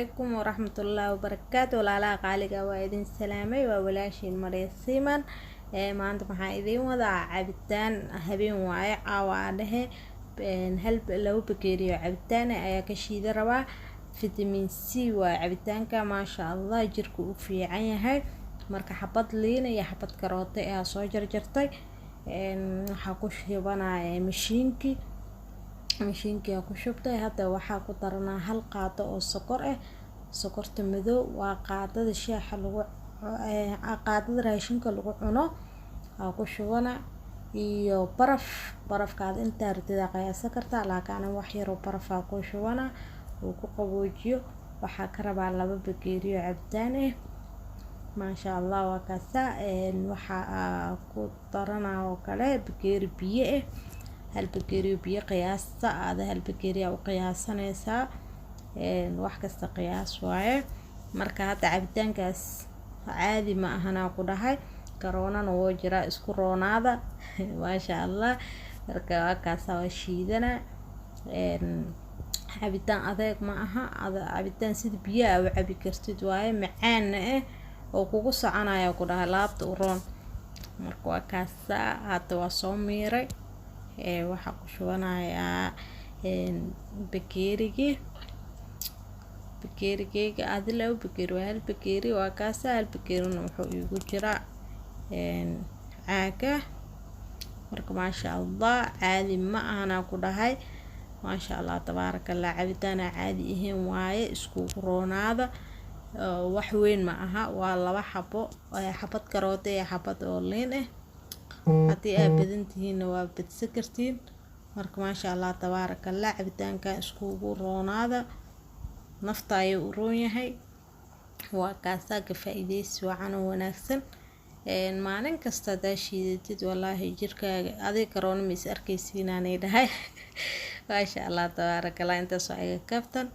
عليكم ورحمة الله وبركاته ولا قالقة وإذن سلامي وولاشين مريض سيمان ما أنت محايدين وضع عبتان هبين وايع وعده هل لو بكيريو عبتان أيا كشيد روا فيتامين سي وعبتان ما شاء الله جركو في عينها marka xabad liin iyo xabad karooto ee soo jarjartay waxa ku shubanaay mashiinki ku shubtay hadda waxa ku daranaa hal qaado oo sokor ah sokorta madow waa qaadada shaaha lagu qaadada raashinka lagu cuno ku shubana iyo barafkaad inta ardayda qiyaasa kartaa laakiin wax yar oo baraf ku shubana oo ku qaboojiyo waxa ka rabaa 2 bakeeriyo cabitaan ah ما شاء الله وكاسا وحا كترنا وكلا بكير بيه هالبكير بيه قياسة هذا هالبكير أو قياسة نسا واحد كسا قياس واي مركا هذا عبدان كاس عادي ما هنا كلها كورونا نوجرا اسكورونا هذا ما شاء الله مركا كاسا وشيدنا عبدان أذاك معها هذا عبدان سيد بيه أو عبي كرتد واي معانا oo kugu soconaya ku dhahay laabta u roon marka waa kaasa hada waa soo miiray waxa ku shubanaya bakeeriga adila bakeeri waa hal bakeeri waa kaasa hal bakeerina wuxuu igu jira caaga marka ma sha Allah caadi ma ahana ku dhahay ma sha Allah tabarakallah cabitaan caadi ahayn waaye isku roonaada wax weyn ma aha waa 2 xabo xabad karooto iyo xabad oo liin ah hadii ay badantihiin waa badsi kartiin marka ma sha Allah tabarakallah cabitaanka isku roonaada nafta ay u roon yahay waa kaasa ka faa'iideysi wacan wanaagsan maalin kasta daashiidid wallahi jirkaaga adiga karoon mis arkaysiinanay dhahay ma sha Allah tabarakallah inta soo ay kaftan